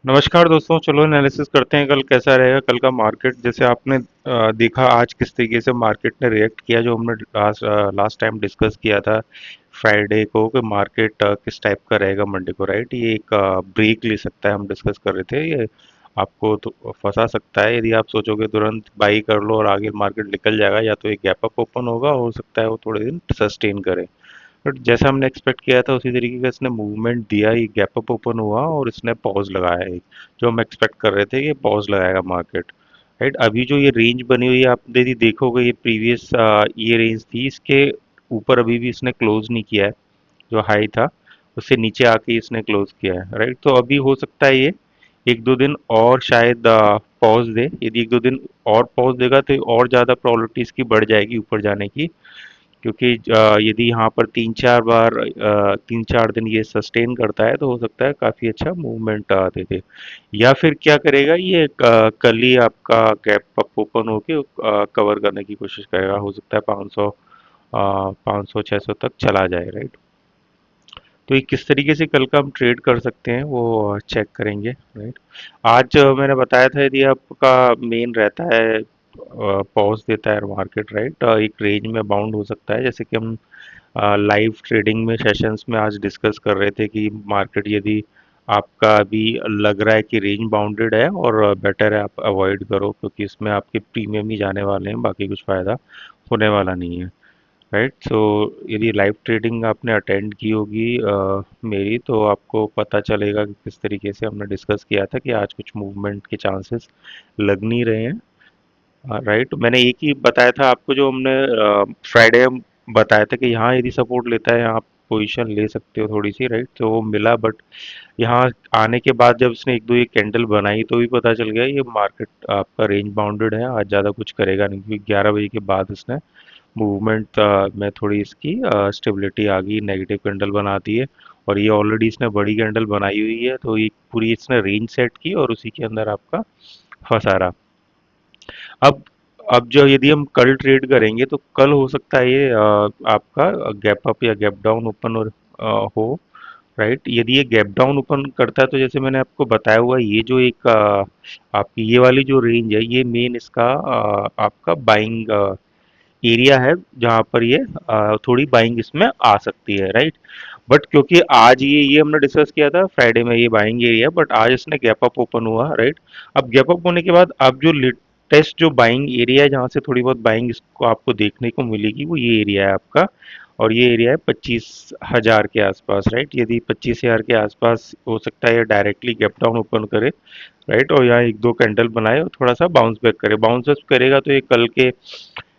नमस्कार दोस्तों, चलो एनालिसिस करते हैं कल कैसा रहेगा कल का मार्केट। जैसे आपने देखा आज किस तरीके से मार्केट ने रिएक्ट किया, जो हमने लास्ट टाइम डिस्कस किया था फ्राइडे को कि मार्केट किस टाइप का रहेगा मंडे को, राइट। ये एक ब्रेक ले सकता है, हम डिस्कस कर रहे थे। ये आपको तो फंसा सकता है यदि आप सोचोगे तुरंत बाई कर लो और आगे मार्केट निकल जाएगा, या तो एक गैप अप ओपन होगा, हो सकता है वो थोड़े दिन सस्टेन करे। बट जैसा हमने एक्सपेक्ट किया था उसी तरीके का इसने मूवमेंट दिया, ये गैप अप ओपन हुआ और इसने पॉज लगाया है। जो हम एक्सपेक्ट कर रहे थे कि पॉज लगाएगा मार्केट, राइट। अभी जो ये रेंज बनी हुई है आप यदि देखोगे, ये प्रीवियस ये रेंज थी, इसके ऊपर अभी भी इसने क्लोज नहीं किया है। जो हाई था उससे नीचे आके इसने क्लोज किया है, राइट। तो अभी हो सकता है ये एक दो दिन और शायद पॉज दे। यदि एक दो दिन और पॉज देगा तो और ज़्यादा प्रोबेबिलिटी इसकी बढ़ जाएगी ऊपर जाने की, क्योंकि यदि यहाँ पर तीन चार दिन ये सस्टेन करता है तो हो सकता है काफ़ी अच्छा मूवमेंट दे दे। या फिर क्या करेगा ये, कल ही आपका गैप अप ओपन होके कवर करने की कोशिश करेगा। हो सकता है 500 600 तक चला जाए, राइट। तो ये किस तरीके से कल का हम ट्रेड कर सकते हैं वो चेक करेंगे, राइट। आज मैंने बताया था यदि आपका मेन रहता है पॉज देता है मार्केट, राइट, एक रेंज में बाउंड हो सकता है। जैसे कि हम लाइव ट्रेडिंग में सेशंस में आज डिस्कस कर रहे थे कि मार्केट यदि आपका अभी लग रहा है कि रेंज बाउंडेड है और बेटर है आप अवॉइड करो, क्योंकि इसमें आपके प्रीमियम ही जाने वाले हैं, बाकी कुछ फ़ायदा होने वाला नहीं है, राइट। सो यदि लाइव ट्रेडिंग आपने अटेंड की होगी मेरी, तो आपको पता चलेगा कि किस तरीके से हमने डिस्कस किया था कि आज कुछ मूवमेंट के चांसेस लग नहीं रहे हैं, राइट। मैंने एक ही बताया था आपको, जो हमने फ्राइडे बताया था कि यहाँ यदि सपोर्ट लेता है यहाँ आप पोजीशन ले सकते हो थोड़ी सी, राइट। तो वो मिला, बट यहाँ आने के बाद जब इसने एक दो ये कैंडल बनाई तो भी पता चल गया ये मार्केट आपका रेंज बाउंडेड है, आज ज़्यादा कुछ करेगा नहीं, क्योंकि 11 बजे के बाद इसने मूवमेंट में थोड़ी इसकी स्टेबिलिटी आ गई, नेगेटिव कैंडल बना दी है। और ये ऑलरेडी इसने बड़ी कैंडल बनाई हुई है, तो ये पूरी इसने रेंज सेट की और उसी के अंदर आपका फंसा रहा। अब अब जो यदि हम कल ट्रेड करेंगे तो कल हो सकता है ये आपका गैप अप या गैप डाउन ओपन हो, राइट। यदि ये गैप डाउन ओपन करता है तो जैसे मैंने आपको बताया हुआ है, ये जो एक आपकी ये वाली जो रेंज है ये मेन इसका आपका बाइंग एरिया है, जहाँ पर ये थोड़ी बाइंग इसमें आ सकती है, राइट। बट क्योंकि आज ये हमने डिस्कस किया था फ्राइडे में, ये बाइंग एरिया, बट आज इसने गैप अप ओपन हुआ, राइट। अब गैप अप होने के बाद अब जो लेटेस्ट जो बाइंग एरिया है जहाँ से थोड़ी बहुत बाइंग इसको आपको देखने को मिलेगी, वो ये एरिया है आपका। और ये एरिया है 25,000 के आसपास, राइट। यदि 25,000 के आसपास हो सकता है ये डायरेक्टली गैप डाउन ओपन करे, राइट, और यहाँ एक दो कैंडल बनाए और थोड़ा सा बाउंस बैक करे। बाउंस बैक करेगा तो ये कल के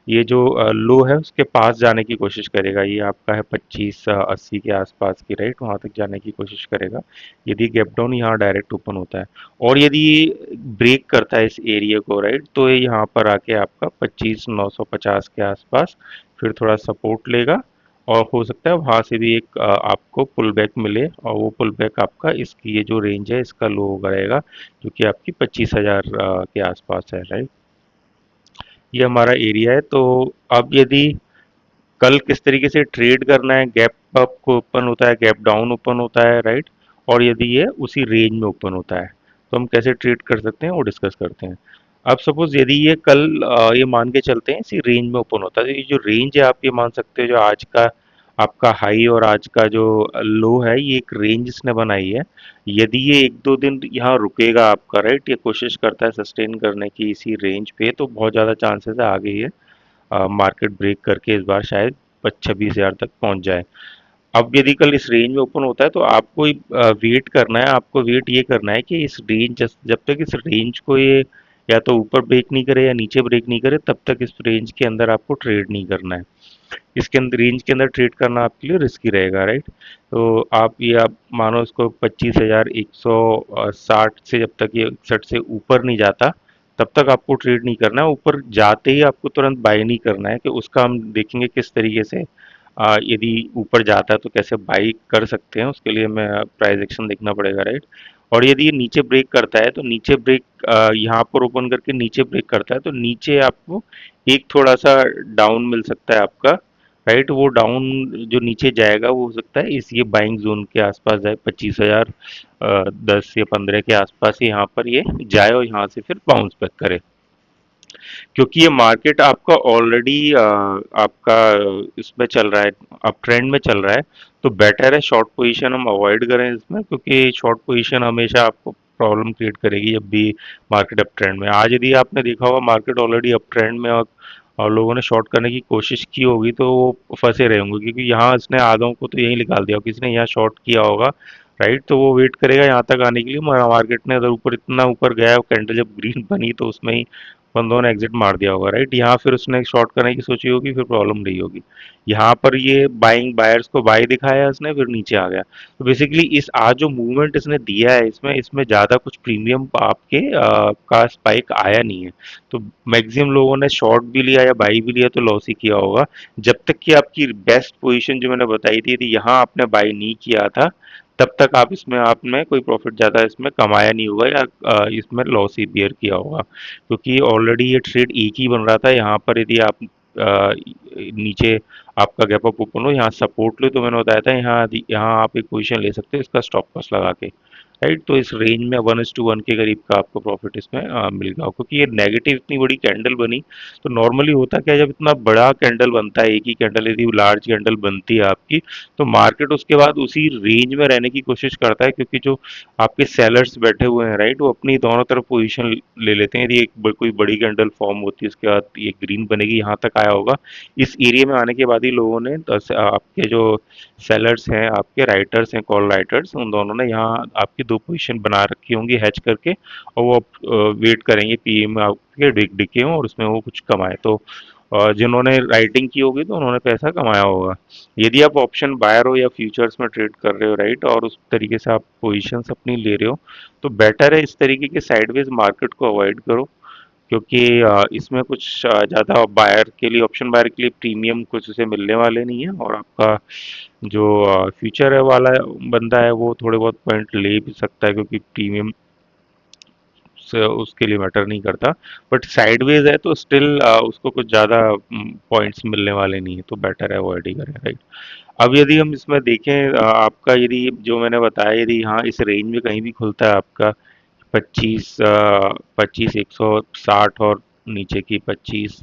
ये जो लो है उसके पास जाने की कोशिश करेगा। ये आपका है 2580 के आसपास की, राइट, वहां तक जाने की कोशिश करेगा यदि गैप डाउन यहाँ डायरेक्ट ओपन होता है। और यदि ये ब्रेक करता है इस एरिया को, राइट, तो ये यहाँ पर आके आपका 25,950 के आसपास फिर थोड़ा सपोर्ट लेगा। और हो सकता है वहां से भी एक आपको पुल बैक मिले, और वो पुल बैक आपका इसकी ये जो रेंज है इसका लो रहेगा, जो कि आपकी 25,000 के आसपास है, राइट। ये हमारा एरिया है। तो अब यदि कल किस तरीके से ट्रेड करना है, गैप अप को ओपन होता है, गैप डाउन ओपन होता है, राइट, और यदि ये उसी रेंज में ओपन होता है तो हम कैसे ट्रेड कर सकते हैं वो डिस्कस करते हैं। अब सपोज यदि ये कल ये मान के चलते हैं इसी रेंज में ओपन होता है, तो ये जो रेंज है आप ये मान सकते हो, जो आज का आपका हाई और आज का जो लो है, ये एक रेंज इसने बनाई है। यदि ये एक दो दिन यहाँ रुकेगा आपका, राइट, ये कोशिश करता है सस्टेन करने की इसी रेंज पे, तो बहुत ज़्यादा चांसेस है आगे ये मार्केट ब्रेक करके इस बार शायद 26,000 तक पहुंच जाए। अब यदि कल इस रेंज में ओपन होता है तो आपको वेट करना है, आपको वेट ये करना है कि इस रेंज जब तक इस रेंज को ये या तो ऊपर ब्रेक नहीं करे या नीचे ब्रेक नहीं करे, तब तक इस रेंज के अंदर आपको ट्रेड नहीं करना है। इसके अंदर रेंज के अंदर ट्रेड करना आपके लिए रिस्की रहेगा, राइट। तो आप मानो इसको 25,160 से जब तक ये 61 से ऊपर नहीं जाता तब तक आपको ट्रेड नहीं करना है। ऊपर जाते ही आपको तुरंत बाय नहीं करना है, कि उसका हम देखेंगे किस तरीके से यदि ऊपर जाता है तो कैसे बाई कर सकते हैं, उसके लिए हमें प्राइस एक्शन देखना पड़ेगा, राइट। और यदि ये नीचे ब्रेक करता है तो नीचे ब्रेक यहाँ पर ओपन करके नीचे ब्रेक करता है तो नीचे आपको एक थोड़ा सा डाउन मिल सकता है आपका, राइट। वो डाउन जो नीचे जाएगा वो हो सकता है इस ये बाइंग जोन के आसपास जाए, 25,000 10 या 15 के आसपास ही यहाँ पर ये जाए और यहाँ से फिर बाउंस बैक करे। क्योंकि ये मार्केट आपका ऑलरेडी आपका इसमें चल रहा है, अप ट्रेंड में चल रहा है, तो बेटर है शॉर्ट पोजीशन हम अवॉइड करें इसमें, क्योंकि शॉर्ट पोजीशन हमेशा आपको प्रॉब्लम क्रिएट करेगी जब भी मार्केट अप ट्रेंड में। आज यदि आपने देखा होगा मार्केट ऑलरेडी अप ट्रेंड में और लोगों ने शॉर्ट करने की कोशिश की होगी तो वो फंसे रहे होंगे, क्योंकि यहाँ इसने आधों को तो यहीं निकाल दिया, किसी ने यहाँ शॉर्ट किया होगा, राइट। तो वो वेट करेगा यहाँ तक आने के लिए, मार्केट ने अगर ऊपर इतना ऊपर गया कैंडल जब ग्रीन बनी तो उसमें ही बंदों ने एग्जिट मार दिया होगा, राइट। यहाँ फिर उसने शॉर्ट करने की सोची होगी, फिर प्रॉब्लम रही होगी। यहाँ पर ये बाइंग बायर्स को बाय दिखाया इसने, फिर नीचे आ गया। तो बेसिकली इस आज जो मूवमेंट इसने दिया है इसमें इसमें ज्यादा कुछ प्रीमियम आपके का स्पाइक आया नहीं है। तो मैक्सिमम लोगों ने शॉर्ट भी लिया या बाई भी लिया तो लॉस ही किया होगा। जब तक कि आपकी बेस्ट पोजीशन जो मैंने बताई थी यदि यहाँ आपने बाई नहीं किया था, तब तक आप इसमें आपने कोई प्रॉफिट ज्यादा इसमें कमाया नहीं होगा, या इसमें लॉस ही बियर किया होगा, क्योंकि ऑलरेडी ये ट्रेड एक ही बन रहा था। यहाँ पर यदि आप नीचे आपका गैप अप ओपन हो, यहाँ सपोर्ट लो, तो मैंने बताया था यहाँ यहाँ आप एक पोजीशन ले सकते हो इसका स्टॉप लॉस लगा के, राइट। तो इस रेंज में 1:1 के करीब का आपको प्रॉफिट इसमें मिल गया, क्योंकि ये नेगेटिव इतनी बड़ी कैंडल बनी। तो नॉर्मली होता क्या है, जब इतना बड़ा कैंडल बनता है, एक ही कैंडल यदि लार्ज कैंडल बनती है आपकी, तो मार्केट उसके बाद उसी रेंज में रहने की कोशिश करता है, क्योंकि जो आपके सेलर्स बैठे हुए हैं, राइट, वो अपनी दोनों तरफ पोजीशन ले लेते हैं। यदि कोई बड़ी कैंडल फॉर्म होती है उसके बाद ये ग्रीन बनेगी, यहाँ तक आया होगा, इस एरिया में आने के बाद ही लोगों ने आपके जो सेलर्स हैं, आपके राइटर्स हैं, कॉल राइटर्स, उन दोनों ने यहाँ आपकी दो पोजीशन बना रखी होंगी हैच करके, और वो वेट करेंगे पीएम आपके डिके हों और उसमें वो कुछ कमाए। तो जिन्होंने राइटिंग की होगी तो उन्होंने पैसा कमाया होगा। यदि आप ऑप्शन बायर हो या फ्यूचर्स में ट्रेड कर रहे हो, राइट, और उस तरीके से आप पोजीशंस अपनी ले रहे हो, तो बेटर है इस तरीके के साइडवेज मार्केट को अवॉइड करो, क्योंकि इसमें कुछ ज़्यादा बायर के लिए, ऑप्शन बायर के लिए प्रीमियम कुछ उसे मिलने वाले नहीं है, और आपका जो फ्यूचर है वाला बंदा है वो थोड़े बहुत पॉइंट ले भी सकता है, क्योंकि प्रीमियम से उसके लिए मैटर नहीं करता। बट साइडवेज है तो स्टिल उसको कुछ ज़्यादा पॉइंट्स मिलने वाले नहीं है, तो बेटर है अवॉइड ही करें, राइट। अब यदि हम इसमें देखें आपका यदि जो मैंने बताया यदि यहाँ इस रेंज में कहीं भी खुलता है आपका 25 160 और नीचे की 25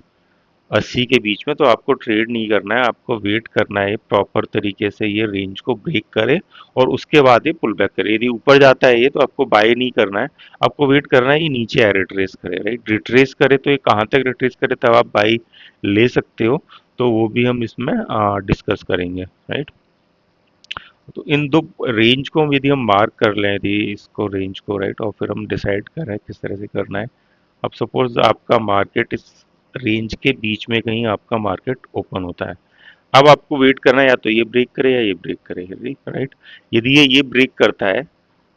80 के बीच में, तो आपको ट्रेड नहीं करना है, आपको वेट करना है प्रॉपर तरीके से ये रेंज को ब्रेक करे और उसके बाद ये पुल बैक करे। यदि ऊपर जाता है ये तो आपको बाय नहीं करना है, आपको वेट करना है ये नीचे आए रिट्रेस करे, राइट। रिट्रेस करे तो ये कहाँ तक रिट्रेस करे तब आप बाई ले सकते हो, तो वो भी हम इसमें डिस्कस करेंगे, राइट। तो इन दो रेंज को यदि हम मार्क कर लें, यदि इसको रेंज को, राइट, और फिर हम डिसाइड कर रहे हैं किस तरह से करना है। अब सपोज आपका मार्केट इस रेंज के बीच में कहीं आपका मार्केट ओपन होता है, अब आपको वेट करना है या तो ये ब्रेक करे या ये ब्रेक करे, राइट। यदि ये ब्रेक करता है,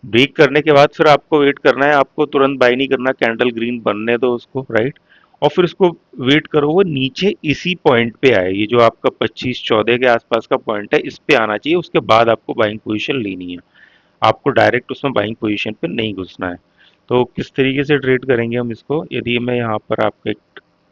ब्रेक करने के बाद फिर आपको वेट करना है, आपको तुरंत बाय नहीं करना, कैंडल ग्रीन बनने दो उसको, राइट। और फिर उसको वेट करो वो नीचे इसी पॉइंट पे आए, ये जो आपका 25 14 के आसपास का पॉइंट है इस पे आना चाहिए, उसके बाद आपको बाइंग पोजीशन लेनी है। आपको डायरेक्ट उसमें बाइंग पोजीशन पे नहीं घुसना है। तो किस तरीके से ट्रेड करेंगे हम इसको, यदि मैं यहाँ पर आपका एक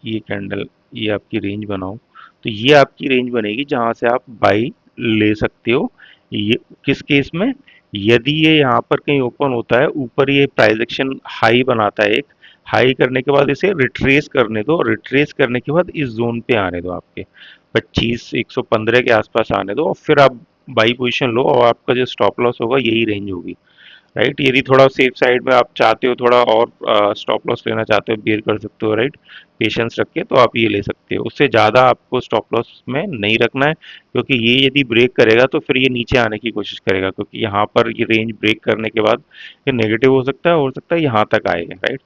ये कैंडल ये आपकी रेंज बनाऊं, तो ये आपकी रेंज बनेगी जहां से आप बाई ले सकते हो। ये किस केस में, यदि ये यहाँ पर कहीं ओपन होता है, ऊपर ये प्राइस एक्शन हाई बनाता है, एक हाई करने के बाद इसे रिट्रेस करने दो, रिट्रेस करने के बाद इस जोन पे आने दो, आपके 25 115 के आसपास आने दो, और फिर आप बाई पोजीशन लो, और आपका जो स्टॉप लॉस होगा यही रेंज होगी, राइट। यदि थोड़ा सेफ साइड में आप चाहते हो, थोड़ा और स्टॉप लॉस लेना चाहते हो, बियर कर सकते हो, राइट, पेशेंस रख के, तो आप ये ले सकते हो। उससे ज़्यादा आपको स्टॉप लॉस में नहीं रखना है, क्योंकि ये यदि ब्रेक करेगा तो फिर ये नीचे आने की कोशिश करेगा, क्योंकि यहाँ पर ये रेंज ब्रेक करने के बाद ये नेगेटिव हो सकता है यहाँ तक आएगा, राइट।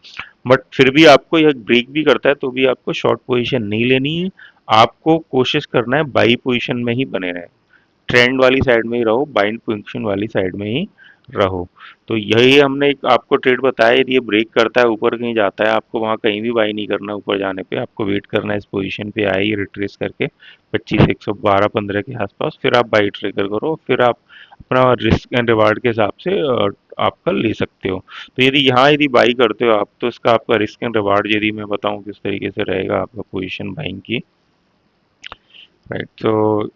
बट फिर भी आपको यह ब्रेक भी करता है तो भी आपको शॉर्ट पोजीशन नहीं लेनी है, आपको कोशिश करना है बाई पोजीशन में ही बने रहे, ट्रेंड वाली साइड में ही रहो, बाइंड पोजीशन वाली साइड में ही रहो। तो यही हमने एक आपको ट्रेड बताया, यदि ये ब्रेक करता है ऊपर कहीं जाता है, आपको वहाँ कहीं भी बाई नहीं करना, ऊपर जाने पे आपको वेट करना है इस पोजीशन पे आए ये रिट्रेस करके 25 112 15 के आसपास, फिर आप बाई ट्रिगर करो, फिर आप अपना रिस्क एंड रिवार्ड के हिसाब से आपका ले सकते हो। तो यदि यहाँ यदि बाई करते हो आप, तो इसका आपका रिस्क एंड रिवार्ड यदि मैं बताऊँ किस तरीके से रहेगा आपका पोजीशन बाइंग की, राइट। तो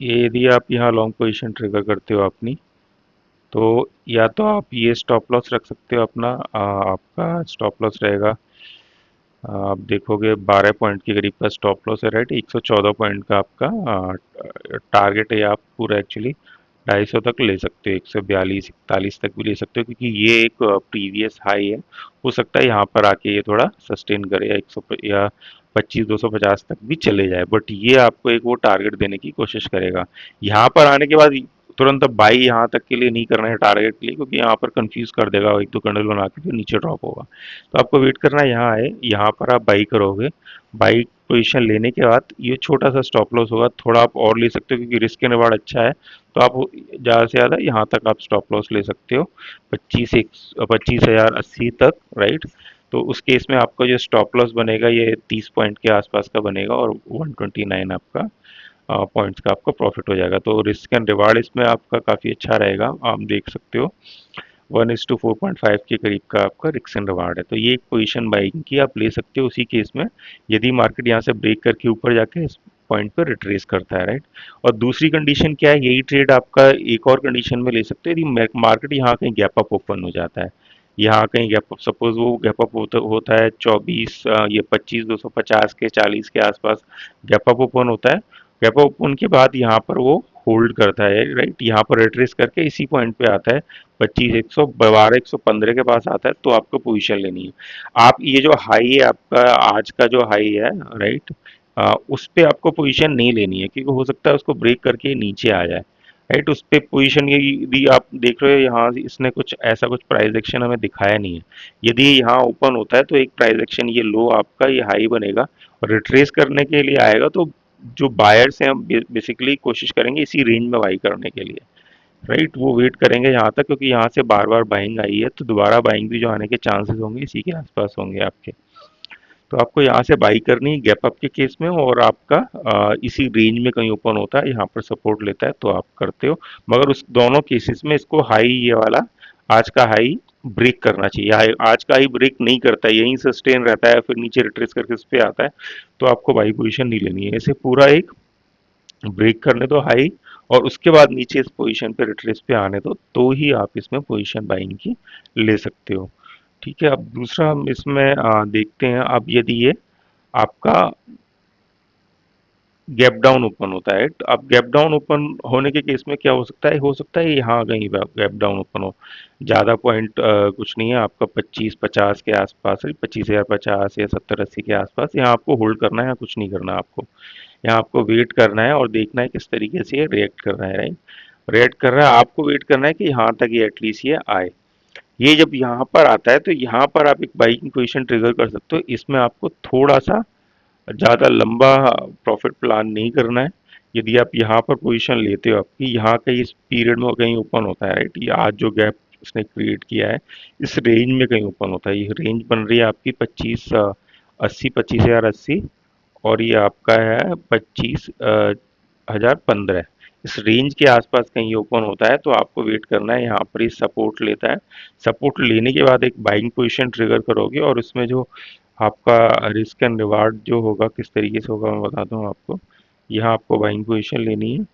ये यदि आप यहाँ लॉन्ग पोजीशन ट्रिगर करते हो अपनी, तो या तो आप ये स्टॉप लॉस रख सकते हो अपना, आपका स्टॉप लॉस रहेगा, आप देखोगे 12 पॉइंट के करीब का स्टॉप लॉस है, राइट। 114 पॉइंट का आपका टारगेट है। आप पूरा एक्चुअली 250 तक ले सकते हो, 142 41 तक भी ले सकते हो, क्योंकि ये एक प्रीवियस हाई है। हो सकता है यहाँ पर आके ये थोड़ा सस्टेन करे, या 100 या 25 250 तक भी चले जाए, बट ये आपको एक वो टारगेट देने की कोशिश करेगा। यहाँ पर आने के बाद तुरंत अब बाई यहाँ तक के लिए नहीं करना है टारगेट के लिए, क्योंकि यहाँ पर कंफ्यूज कर देगा, एक दो कैंडल बना के फिर नीचे ड्रॉप होगा। तो आपको वेट करना है, यहाँ आए, यहाँ पर आप बाई करोगे। बाई पोजीशन लेने के बाद ये छोटा सा स्टॉप लॉस होगा, थोड़ा आप और ले सकते हो क्योंकि रिस्क एंड रिवार्ड अच्छा है। तो आप ज़्यादा से ज़्यादा यहाँ तक आप स्टॉप लॉस ले सकते हो, 25,080 तक, राइट। तो उस केस में आपका जो स्टॉप लॉस बनेगा ये 30 पॉइंट के आसपास का बनेगा, और 129 आपका पॉइंट्स का आपका प्रॉफिट हो जाएगा। तो रिस्क एंड रिवार्ड इसमें आपका काफ़ी अच्छा रहेगा, आप देख सकते हो। 1:4.5 के करीब का आपका रिस्क एंड रिवार्ड है। तो ये एक पोजीशन बाइंग की आप ले सकते हो उसी केस में, यदि मार्केट यहाँ से ब्रेक करके ऊपर जाके इस पॉइंट पर रिट्रेस करता है, राइट। और दूसरी कंडीशन क्या है, यही ट्रेड आपका एक और कंडीशन में ले सकते हो, यदि मार्केट यहाँ कहीं गैप अप ओपन हो जाता है। यहाँ कहीं गैप अप, सपोज वो गैप अप होता है 24, ये 25 250 के 40 के आसपास गैप अप ओपन होता है। गैप अप ओपन के बाद यहाँ पर वो होल्ड करता है, राइट। यहाँ पर रिट्रेस करके इसी पॉइंट पे आता है, 25 112 115 के पास आता है, तो आपको पोजीशन लेनी है। आप ये जो हाई है आपका, आज का जो हाई है, राइट, उस पे आपको पोजीशन नहीं लेनी है, क्योंकि हो सकता है उसको ब्रेक करके नीचे आ जाए, राइट। उस पे पोजीशन ये भी आप देख रहे हो, यहाँ इसने कुछ ऐसा कुछ प्राइस एक्शन हमें दिखाया नहीं है। यदि यहाँ ओपन होता है तो एक प्राइस एक्शन, ये लो आपका, ये हाई बनेगा और रिट्रेस करने के लिए आएगा, तो जो बायर्स हैं बेसिकली कोशिश करेंगे इसी रेंज में बाई करने के लिए, राइट। वो वेट करेंगे यहाँ तक, क्योंकि यहाँ से बार बार बाइंग आई है, तो दोबारा बाइंग भी जो आने के चांसेस होंगे इसी के आसपास होंगे आपके। तो आपको यहाँ से बाई करनी है गैप अप के केस में, और आपका इसी रेंज में कहीं ओपन होता है, यहाँ पर सपोर्ट लेता है तो आप करते हो। मगर उस दोनों केसेस में इसको हाई, ये वाला आज का हाई ब्रेक करना चाहिए। आज का हाई ब्रेक नहीं करता है, यहीं सस्टेन रहता है, फिर नीचे रिट्रेस करके इस पे आता है, तो आपको बाई पोजीशन नहीं लेनी है। ऐसे पूरा एक ब्रेक करने दो हाई, और उसके बाद नीचे इस पोजीशन पे रिट्रेस पे आने दो, तो ही आप इसमें पोजीशन बाइंग की ले सकते हो। ठीक है। अब दूसरा हम इसमें देखते हैं, अब यदि ये आपका गैप डाउन ओपन होता है, तो अब गैप डाउन ओपन होने के केस में क्या हो सकता है, यहाँ कहीं गैप डाउन ओपन हो, ज़्यादा पॉइंट कुछ नहीं है आपका, 25 50 के आसपास, 25,050 या 70 80 के आसपास, यहाँ आपको होल्ड करना है, कुछ नहीं करना आपको। यहाँ आपको वेट करना है और देखना है किस तरीके से ये रिएक्ट कर रहा है, राइट। रिएक्ट कर रहा है, आपको वेट करना है कि यहाँ तक ये एटलीस्ट ये आए। ये जब यहाँ पर आता है तो यहाँ पर आप एक बाइंग पोजीशन ट्रिगर कर सकते हो। इसमें आपको थोड़ा सा ज़्यादा लंबा प्रॉफिट प्लान नहीं करना है। यदि आप यहाँ पर पोजीशन लेते हो, आपकी यहाँ कहीं इस पीरियड में कहीं ओपन होता है, राइट, ये आज जो गैप इसने क्रिएट किया है इस रेंज में कहीं ओपन होता है, ये रेंज बन रही है आपकी 25,080 और ये आपका है 25,015। इस रेंज के आसपास कहीं ओपन होता है तो आपको वेट करना है, यहाँ पर ही सपोर्ट लेता है। सपोर्ट लेने के बाद एक बाइंग पोजीशन ट्रिगर करोगे, और उसमें जो आपका रिस्क एंड रिवार्ड जो होगा किस तरीके से होगा मैं बताता हूँ आपको। यहाँ आपको बाइंग पोजीशन लेनी है,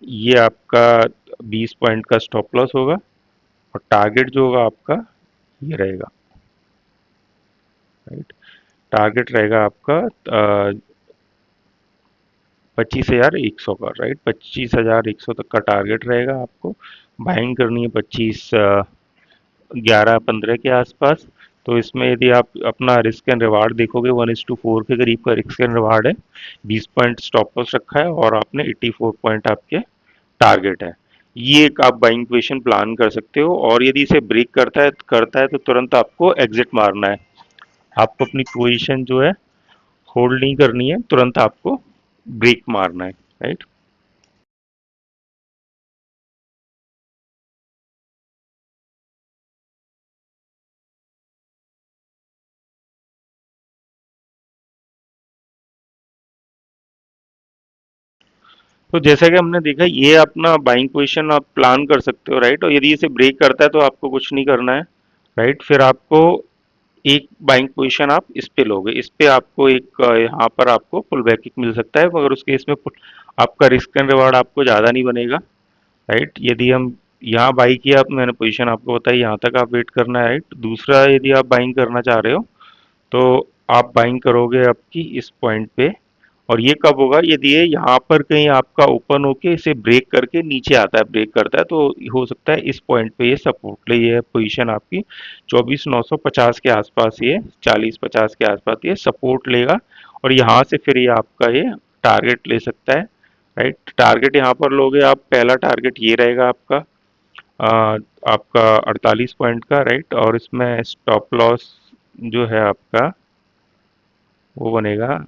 ये आपका 20 पॉइंट का स्टॉप लॉस होगा, और टारगेट जो होगा आपका ये रहेगा, राइट। टारगेट रहेगा आपका 25,100 का, राइट। 25,100 तक का टारगेट रहेगा आपको। बाइंग करनी है 25 11 15 के आसपास। तो इसमें यदि आप अपना रिस्क एंड रिवार्ड देखोगे, 1:4 के करीब का रिस्क एंड रिवार्ड है, 20 पॉइंट स्टॉप लॉस रखा है, और आपने 84 पॉइंट आपके टारगेट है। ये एक आप बाइंग पोजीशन प्लान कर सकते हो, और यदि इसे ब्रेक करता है तो तुरंत आपको एग्जिट मारना है। आपको अपनी पोजीशन जो है होल्ड नहीं करनी है, तुरंत आपको ब्रेक मारना है, राइट। तो जैसा कि हमने देखा, ये अपना बाइंग पोजीशन आप प्लान कर सकते हो, राइट। और यदि इसे ब्रेक करता है तो आपको कुछ नहीं करना है, राइट। फिर आपको एक बाइंग पोजीशन आप इस पे लोगे, इस पे आपको एक यहाँ पर आपको पुल बैक किक मिल सकता है, मगर उसके इसमें आपका रिस्क एंड रिवार्ड आपको ज़्यादा नहीं बनेगा, राइट। यदि हम यहाँ बाई किया, मैंने पोजीशन आपको बताई, यहाँ तक आप वेट करना है, राइट। दूसरा, यदि आप बाइंग करना चाह रहे हो तो आप बाइंग करोगे आपकी इस पॉइंट पे, और ये कब होगा, यदि ये यहाँ पर कहीं आपका ओपन होके इसे ब्रेक करके नीचे आता है, ब्रेक करता है, तो हो सकता है इस पॉइंट पे ये सपोर्ट ले, ये पोजीशन आपकी 24,950 के आसपास, ये 40-50 के आसपास ये सपोर्ट लेगा, और यहाँ से फिर ये आपका ये टारगेट ले सकता है, राइट। टारगेट यहाँ पर लोगे आप, पहला टारगेट ये रहेगा आपका, आ, आपका 48 पॉइंट का, राइट। और इसमें स्टॉप लॉस जो है आपका वो बनेगा,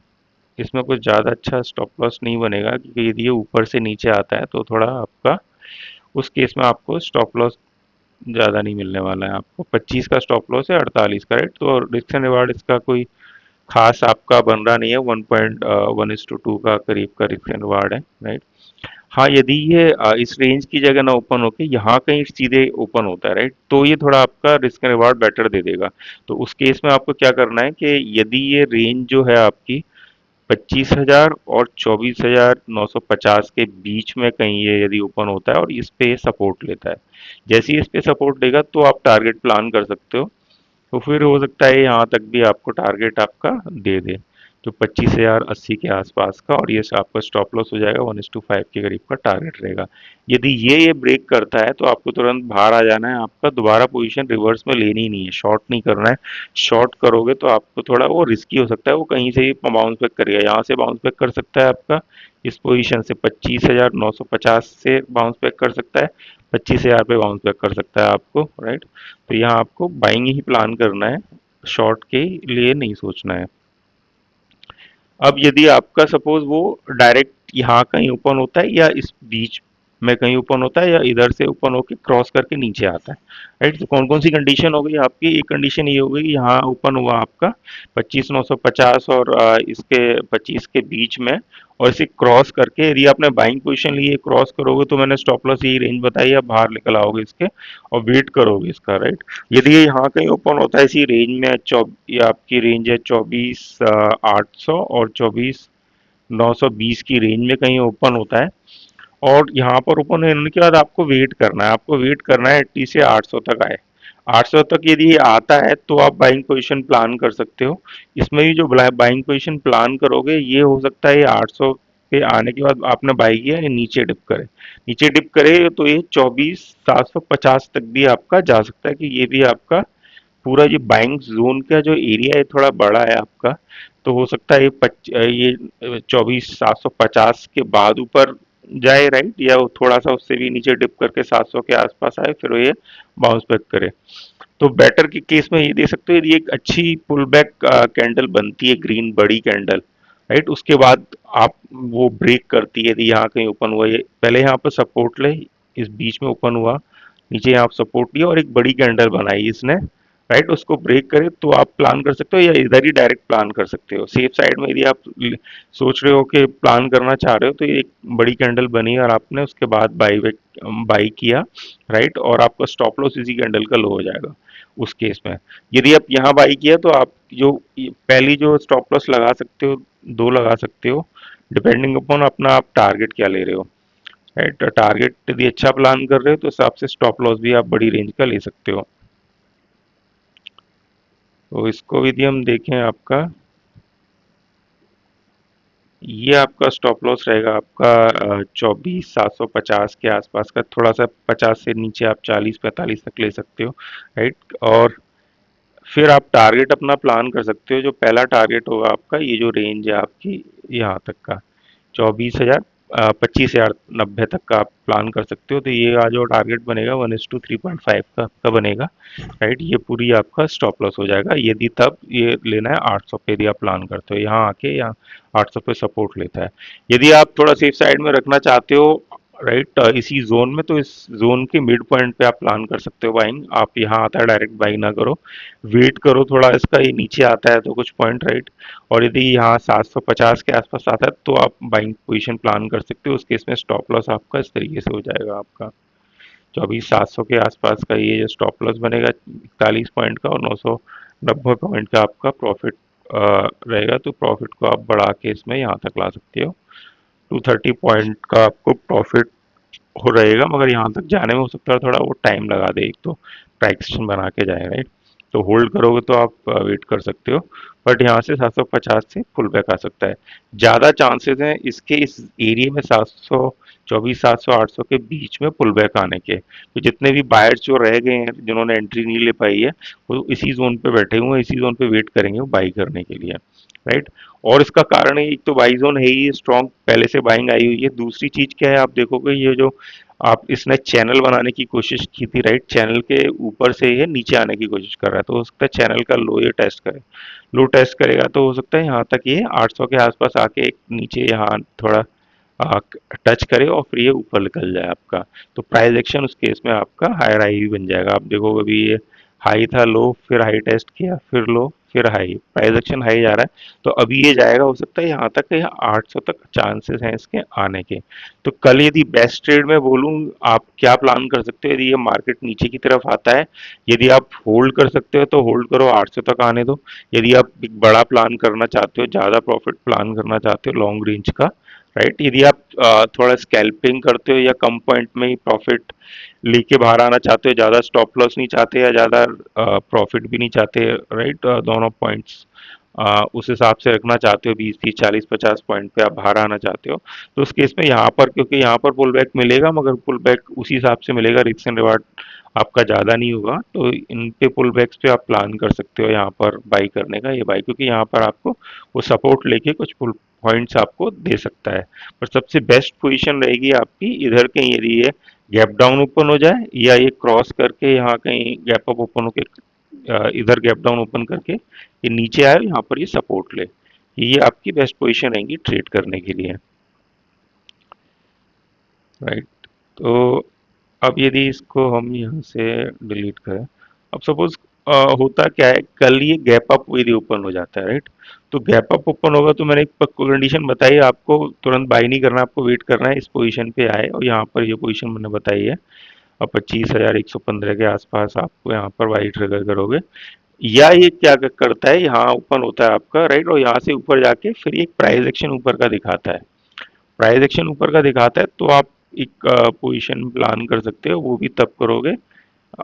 इसमें कुछ ज़्यादा अच्छा स्टॉप लॉस नहीं बनेगा, क्योंकि यदि ये ऊपर से नीचे आता है तो थोड़ा आपका, उस केस में आपको स्टॉप लॉस ज़्यादा नहीं मिलने वाला है। आपको 25 का स्टॉप लॉस है, 48 का, राइट। तो रिस्क एंड रिवार्ड इसका कोई खास आपका बन रहा नहीं है, 1.1:2 का करीब का रिस्क एंड रिवार्ड है, राइट। हाँ, यदि ये इस रेंज की जगह ना ओपन होके यहाँ कहीं सीधे ओपन होता है, राइट, तो ये थोड़ा आपका रिस्क एंड रिवार्ड बेटर दे देगा। तो उस केस में आपको क्या करना है कि यदि ये रेंज जो है आपकी 25,000 और 24,950 के बीच में कहीं ये यदि ओपन होता है और इस पे सपोर्ट लेता है, जैसे ही इस पे सपोर्ट लेगा तो आप टारगेट प्लान कर सकते हो। तो फिर हो सकता है यहाँ तक भी आपको टारगेट आपका दे दे, जो 25,080 के आसपास का, और ये आपका स्टॉप लॉस हो जाएगा 1:5 के करीब का टारगेट रहेगा। यदि ये ब्रेक करता है तो आपको तुरंत बाहर आ जाना है, आपका दोबारा पोजीशन रिवर्स में लेनी ही नहीं है, शॉर्ट नहीं करना है। शॉर्ट करोगे तो आपको थोड़ा वो रिस्की हो सकता है, वो कहीं से ही बाउंस बैक करेगा, यहाँ से बाउंस बैक कर सकता है आपका, इस पोजीशन से 25,950 से बाउंस बैक कर सकता है, 25,000 पे बाउंस बैक कर सकता है आपको, राइट। तो यहाँ आपको बाइंग ही प्लान करना है, शॉर्ट के लिए नहीं सोचना है। अब यदि आपका सपोज वो डायरेक्ट यहाँ कहीं ओपन होता है, या इस बीच में कहीं ओपन होता है, या इधर से ओपन होके क्रॉस करके नीचे आता है, राइट। तो कौन कौन सी कंडीशन हो गई आपकी, एक कंडीशन ये हो गई, यहाँ ओपन हुआ आपका 25,950 और इसके 25 के बीच में, और इसे क्रॉस करके यदि आपने बाइंग पोजीशन ली है, क्रॉस करोगे तो मैंने स्टॉप लॉस यही रेंज बताई, आप बाहर निकल आओगे इसके और वेट करोगे इसका, राइट। यदि ये यहाँ कहीं ओपन होता है इसी रेंज में, ये आपकी रेंज है 24,800 और 24,920 की रेंज में कहीं ओपन होता है, और यहाँ पर ओपन होने के बाद आपको वेट करना है, आपको वेट करना है एटलीस्ट से 800 तक आए। 800 तक यदि ये आता है तो आप बाइंग पोजीशन प्लान कर सकते हो। इसमें भी जो बाइंग पोजीशन प्लान करोगे, ये हो सकता है ये 800 पे आने के बाद आपने बाई किया, ये नीचे डिप करे, नीचे डिप करे तो ये 24,750 तक भी आपका जा सकता है, कि ये भी आपका पूरा ये बाइंग जोन का जो एरिया है थोड़ा बड़ा है आपका। तो हो सकता है ये 24,750 के बाद ऊपर जाए, राइट, या वो थोड़ा सा उससे भी नीचे डिप करके 700 के आसपास आए, फिर वो ये बाउंस बैक करे। तो बेटर के केस में ये दे सकते हो, यदि एक अच्छी पुल बैक कैंडल बनती है, ग्रीन बड़ी कैंडल, राइट, उसके बाद आप वो ब्रेक करती है, यदि यहाँ कहीं ओपन हुआ, ये पहले यहाँ पर सपोर्ट ले, इस बीच में ओपन हुआ, नीचे यहाँ सपोर्ट लिया और एक बड़ी कैंडल बनाई इसने, राइट, उसको ब्रेक करे तो आप प्लान कर सकते हो, या इधर ही डायरेक्ट प्लान कर सकते हो। सेफ साइड में यदि आप सोच रहे हो कि प्लान करना चाह रहे हो, तो ये एक बड़ी कैंडल बनी और आपने उसके बाद बाई किया, राइट, और आपका स्टॉप लॉस इसी कैंडल का लो हो जाएगा उस केस में। यदि आप यहाँ बाई किया तो आप जो पहली जो स्टॉप लॉस लगा सकते हो, दो लगा सकते हो, डिपेंडिंग अपॉन अपना आप टारगेट क्या ले रहे हो, राइट। टारगेट यदि अच्छा प्लान कर रहे हो तो उस हिसाब से स्टॉप लॉस भी आप बड़ी रेंज का ले सकते हो। तो इसको यदि हम देखें आपका, ये आपका स्टॉप लॉस रहेगा आपका 24,750 के आसपास का, थोड़ा सा 50 से नीचे आप 40-45 तक ले सकते हो, राइट। और फिर आप टारगेट अपना प्लान कर सकते हो, जो पहला टारगेट होगा आपका, ये जो रेंज है आपकी यहाँ तक का 24,000 25,090 तक का आप प्लान कर सकते हो। तो ये जो टारगेट बनेगा 1:3.5 का आपका बनेगा, राइट। ये पूरी आपका स्टॉप लॉस हो जाएगा, यदि तब ये लेना है 800 पे, यदि आप प्लान करते हो यहाँ आके, यहाँ 800 पे सपोर्ट लेता है। यदि आप थोड़ा सेफ साइड में रखना चाहते हो, राइट, इसी जोन में, तो इस जोन के मिड पॉइंट पे आप प्लान कर सकते हो बाइंग। आप यहाँ आता है डायरेक्ट बाइंग ना करो, वेट करो थोड़ा इसका, ये नीचे आता है तो कुछ पॉइंट, राइट। और यदि यहाँ 750 के आसपास आता है तो आप बाइंग पोजीशन प्लान कर सकते हो, उस केस में स्टॉप लॉस आपका इस तरीके से हो जाएगा आपका 24,700 के आसपास का, ये जो स्टॉप लॉस बनेगा 41 पॉइंट का, और 90 पॉइंट का आपका प्रॉफिट रहेगा, तो प्रॉफिट को आप बढ़ा के इसमें यहाँ तक ला सकते हो। 230 पॉइंट का आपको प्रॉफिट हो रहेगा, मगर यहाँ तक जाने में हो सकता है थोड़ा वो टाइम लगा दे, एक तो ट्रैक्शन बना के जाए, राइट। तो होल्ड करोगे तो आप वेट कर सकते हो, बट यहाँ से 750 से फुल बैक आ सकता है। ज़्यादा चांसेस हैं इसके इस एरिया में 724, 700, 800 के बीच में पुल बैक आने के। तो जितने भी बायर्स जो रह गए हैं, जिन्होंने एंट्री नहीं ले पाई है, वो इसी जोन पे बैठे हुए हैं, इसी जोन पे वेट करेंगे बाई करने के लिए, राइट। और इसका कारण है, एक तो बाई जोन है ही स्ट्रॉन्ग, पहले से बाइंग आई हुई है। दूसरी चीज क्या है, आप देखोगे ये जो आप इसने चैनल बनाने की कोशिश की थी, राइट, चैनल के ऊपर से ये नीचे आने की कोशिश कर रहा है, तो हो सकता है चैनल का लो ये टेस्ट करे। लो टेस्ट करेगा तो हो सकता है यहाँ तक ये 800 के आसपास आके एक नीचे यहाँ थोड़ा टच करे और फिर ये ऊपर निकल जाए आपका। तो प्राइस एक्शन उस केस में आपका हायर हाई भी बन जाएगा। आप देखोगे अभी ये हाई था, लो, फिर हाई टेस्ट किया, फिर लो, फिर हाई, प्राइस एक्शन हाई जा रहा है। तो अभी ये जाएगा, हो सकता है यहाँ तक, या 800 तक चांसेस हैं इसके आने के। तो कल यदि बेस्ट ट्रेड में बोलूँ, आप क्या प्लान कर सकते हो यदि ये मार्केट नीचे की तरफ आता है? यदि आप होल्ड कर सकते हो तो होल्ड करो, 800 तक आने दो। यदि आप एक बड़ा प्लान करना चाहते हो, ज़्यादा प्रॉफिट प्लान करना चाहते हो लॉन्ग रेंज का, राइट, यदि आप थोड़ा स्कैल्पिंग करते हो या कम पॉइंट में ही प्रॉफिट लेके बाहर आना चाहते हो, ज़्यादा स्टॉप लॉस नहीं चाहते या ज़्यादा प्रॉफिट भी नहीं चाहते, राइट, दोनों पॉइंट्स उस हिसाब से रखना चाहते हो, 20, 30, 40, 50 पॉइंट पे आप बाहर आना चाहते हो, तो उस केस में यहाँ पर, क्योंकि यहाँ पर पुल बैक मिलेगा, मगर पुल बैक उसी हिसाब से मिलेगा, रिस्क एंड रिवार्ड आपका ज़्यादा नहीं होगा, तो इन पे पुल बैक्स पे आप प्लान कर सकते हो यहाँ पर बाई करने का, ये बाई, क्योंकि यहाँ पर आपको वो सपोर्ट लेके कुछ पुल पॉइंट्स आपको दे सकता है। पर सबसे बेस्ट पोजीशन रहेगी आपकी इधर कहीं, यदि ये गैप डाउन ओपन हो जाए या ये क्रॉस करके यहाँ कहीं गैप अप ओपन होके इधर गैप डाउन ओपन करके ये नीचे आए, यहाँ पर ये सपोर्ट ले, ये आपकी बेस्ट पोजीशन रहेंगी ट्रेड करने के लिए, राइट। तो अब यदि इसको हम यहाँ से डिलीट करें, अब सपोज होता क्या है, कल ये गैप अप यदि ओपन हो जाता है, राइट, तो गैप अप ओपन होगा तो मैंने एक कंडीशन बताई, आपको तुरंत बाई नहीं करना, आपको वेट करना है इस पोजीशन पे आए, और यहाँ पर ये पोजीशन मैंने बताई है, और 25,115 के आसपास आपको यहाँ पर वाई ट्रिगर करोगे, या ये क्या करता है, यहाँ ओपन होता है आपका, राइट, और यहाँ से ऊपर जाके फिर एक प्राइस एक्शन ऊपर का दिखाता है। प्राइस एक्शन ऊपर का दिखाता है तो आप एक पोजीशन प्लान कर सकते हो, वो भी तब करोगे,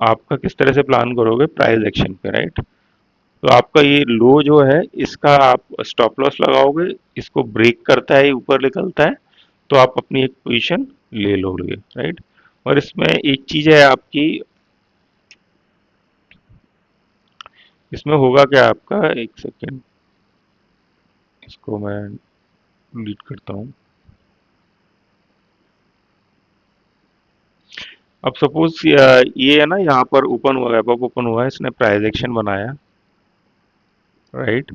आपका किस तरह से प्लान करोगे, प्राइस एक्शन पे, राइट। तो आपका ये लो जो है, इसका आप स्टॉप लॉस लगाओगे, इसको ब्रेक करता है, ऊपर निकलता है, तो आप अपनी एक पोजीशन ले लोगे, राइट। और इसमें एक चीज है आपकी, इसमें होगा क्या आपका, एक सेकेंड, इसको मैं डिलीट करता हूँ। अब सपोज ये है ना, यहाँ पर ओपन हुआ है, अब ओपन हुआ है, इसने प्राइस एक्शन बनाया, राइट।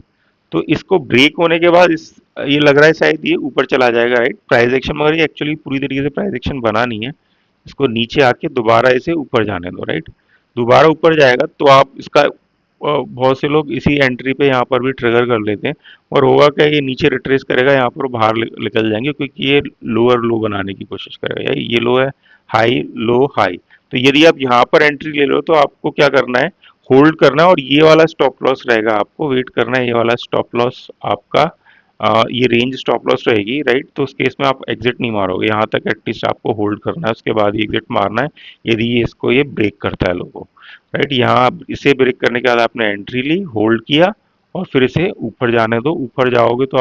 तो इसको ब्रेक होने के बाद इस, ये लग रहा है शायद ये ऊपर चला जाएगा, राइट, प्राइस एक्शन, मगर ये एक्चुअली पूरी तरीके से प्राइस एक्शन बना नहीं है। इसको नीचे आके दोबारा इसे ऊपर जाने दो, राइट। दोबारा ऊपर जाएगा तो आप इसका बहुत से लोग इसी एंट्री पे यहाँ पर भी ट्रिगर कर लेते हैं, और होगा क्या, ये नीचे रिट्रेस करेगा, यहाँ पर बाहर निकल जाएंगे, क्योंकि ये लोअर लो बनाने की कोशिश करेगा, ये लो है, हाई, लो, हाई। तो यदि आप यहाँ पर एंट्री ले लो तो आपको क्या करना है, होल्ड करना है, और ये वाला स्टॉप लॉस रहेगा, आपको वेट करना है, ये वाला स्टॉप लॉस आपका, ये रेंज स्टॉप लॉस रहेगी, राइट। तो उस केस में आप एग्जिट नहीं मारोगे, यहाँ तक एटलीस्ट आपको होल्ड करना है, उसके बाद ही एग्जिट मारना है, यदि ये इसको ये ब्रेक करता है लोगों, राइट। यहाँ इसे ब्रेक करने के बाद आपने एंट्री ली, होल्ड किया, और फिर इसे ऊपर जाने दो, ऊपर जाओगे तो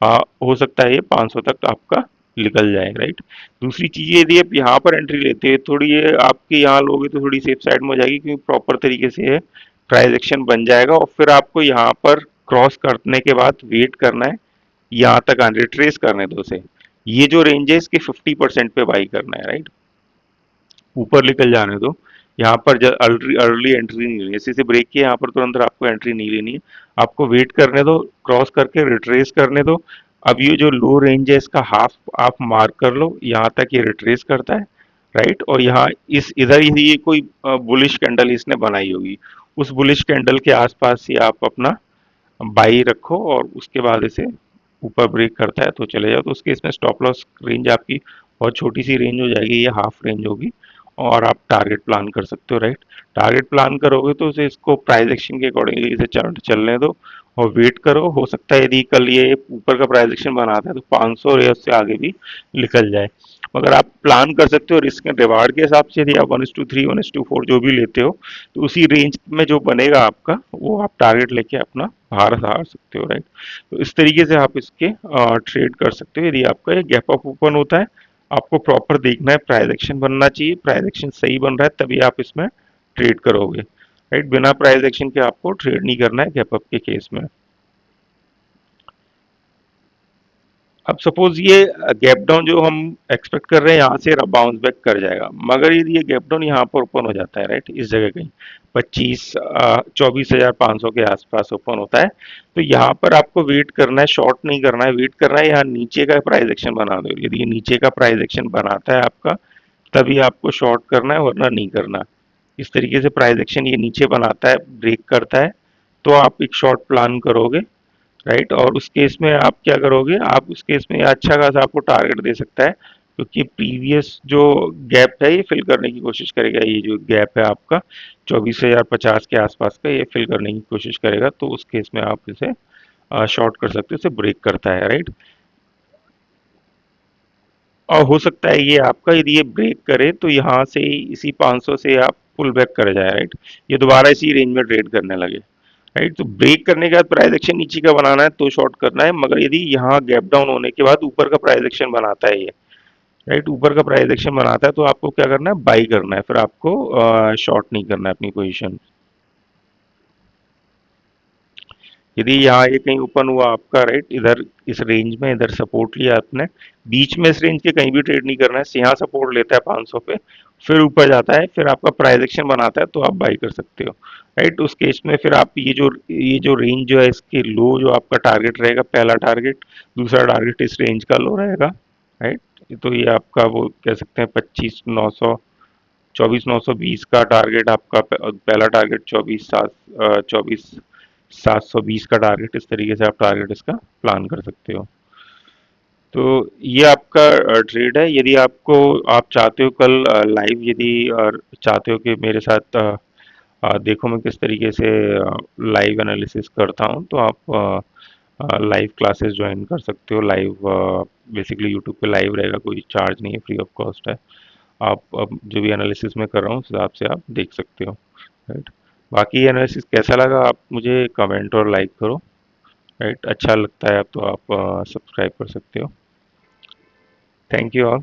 आप हो सकता है ये 500 तक आपका निकल जाए, राइट। दूसरी चीज, यदि आप यहाँ पर एंट्री लेते हैं, थोड़ी ये आपके यहाँ लोगे तो थोड़ी सेफ साइड में हो जाएगी, क्योंकि प्रॉपर तरीके से ये प्राइस एक्शन बन जाएगा, और फिर आपको यहाँ पर क्रॉस करने के बाद वेट करना है, यहाँ तक आने रिट्रेस करने दो उसे, ये जो रेंज है इसके 50% पे बाई करना है, राइट। ऊपर निकल जाने दो, यहाँ पर अर्ली अर्ली एंट्री नहीं लेनी, जैसे ब्रेक किया यहाँ पर तुरंत आपको एंट्री नहीं लेनी है, आपको वेट करने दो, क्रॉस करके रिट्रेस करने दो। अब ये जो लो रेंज है इसका हाफ आप मार्क कर लो, यहाँ तक ये रिट्रेस करता है, राइट, और यहाँ इस इधर ही ये कोई बुलिश कैंडल इसने बनाई होगी, उस बुलिश कैंडल के आसपास ही आप अपना बाई रखो, और उसके बाद इसे ऊपर ब्रेक करता है तो चले जाओ, तो उसके इसमें स्टॉप लॉस रेंज आपकी बहुत छोटी सी रेंज हो जाएगी, ये हाफ रेंज होगी, और आप टारगेट प्लान कर सकते हो, राइट। टारगेट प्लान करोगे तो उसे इसको प्राइस एक्शन के अकॉर्डिंगली इसे चलने दो और वेट करो। हो सकता है यदि कल ये ऊपर का प्राइस एक्शन बनाता है तो 500 या उससे आगे भी निकल जाए। मगर आप प्लान कर सकते हो रिस्क एंड रिवार्ड के हिसाब से। यदि आप 1:3 1:4 जो भी लेते हो तो उसी रेंज में जो बनेगा आपका वो आप टारगेट लेके अपना बाहर हार सकते हो, राइट। तो इस तरीके से आप इसके ट्रेड कर सकते हो। यदि आपका ये गैप अप ओपन होता है, आपको प्रॉपर देखना है, प्राइस एक्शन बनना चाहिए, प्राइस एक्शन सही बन रहा है तभी आप इसमें ट्रेड करोगे, राइट। बिना प्राइस एक्शन के आपको ट्रेड नहीं करना है गैप अप के केस में। अब सपोज ये गैप डाउन जो हम एक्सपेक्ट कर रहे हैं यहाँ से बाउंस बैक कर जाएगा, मगर यदि ये गैप डाउन यहाँ पर ओपन हो जाता है, राइट, इस जगह कहीं 24,500 के आसपास ओपन होता है, तो यहाँ पर आपको वेट करना है, शॉर्ट नहीं करना है, वेट करना है यहाँ नीचे का प्राइस एक्शन बना दो। यदि ये नीचे का प्राइस एक्शन बनाता है आपका तभी आपको शॉर्ट करना है, वरना नहीं करना। इस तरीके से प्राइस एक्शन ये नीचे बनाता है, ब्रेक करता है, तो आप एक शॉर्ट प्लान करोगे, राइट। और उस केस में आप क्या करोगे, आप उस केस में अच्छा खासा आपको टारगेट दे सकता है, क्योंकि प्रीवियस जो गैप है ये फिल करने की कोशिश करेगा। ये जो गैप है आपका 24,050 के आसपास का, ये फिल करने की कोशिश करेगा, तो उस केस में आप इसे शॉर्ट कर सकते हो, इसे ब्रेक करता है, राइट। और हो सकता है ये आपका यदि ये ब्रेक करे तो यहाँ से इसी 500 से आप पुल बैक कर जाए, राइट। ये दोबारा इसी रेंज में ट्रेड करने लगे, राइट। तो ब्रेक करने के बाद प्राइस एक्शन नीचे का बनाना है तो शॉर्ट करना है, मगर यदि यहाँ गैप डाउन होने के बाद ऊपर का प्राइस एक्शन बनाता है ये, राइट, ऊपर का प्राइस एक्शन बनाता है, तो आपको क्या करना है, बाई करना है, फिर आपको शॉर्ट नहीं करना है अपनी पोजीशन। यदि यहाँ ये कहीं ओपन हुआ आपका, राइट, इधर इस रेंज में, इधर सपोर्ट लिया आपने, बीच में इस रेंज के कहीं भी ट्रेड नहीं करना है। यहाँ सपोर्ट लेता है 500 पे, फिर ऊपर जाता है, फिर आपका प्राइस एक्शन बनाता है तो आप बाई कर सकते हो, राइट। उस केस में फिर आप ये जो रेंज जो है इसके लो जो आपका टारगेट रहेगा, पहला टारगेट, दूसरा टारगेट इस रेंज का लो रहेगा, राइट। तो ये आपका वो कह सकते हैं 25,900, 24,920 का टारगेट आपका, पहला टारगेट 24,720 का टारगेट। इस तरीके से आप टारगेट इसका प्लान कर सकते हो। तो ये आपका ट्रेड है। यदि आपको, आप चाहते हो कल लाइव, यदि चाहते हो कि मेरे साथ देखो मैं किस तरीके से लाइव एनालिसिस करता हूँ, तो आप लाइव क्लासेस ज्वाइन कर सकते हो। लाइव बेसिकली यूट्यूब पे लाइव रहेगा, कोई चार्ज नहीं है, फ्री ऑफ कॉस्ट है। आप अब जो भी एनालिसिस मैं कर रहा हूँ उस हिसाब से आप देख सकते हो, राइट। बाकी एनालिसिस कैसा लगा आप मुझे कमेंट और लाइक करो, राइट। अच्छा लगता है आप तो आप सब्सक्राइब कर सकते हो। Thank you all.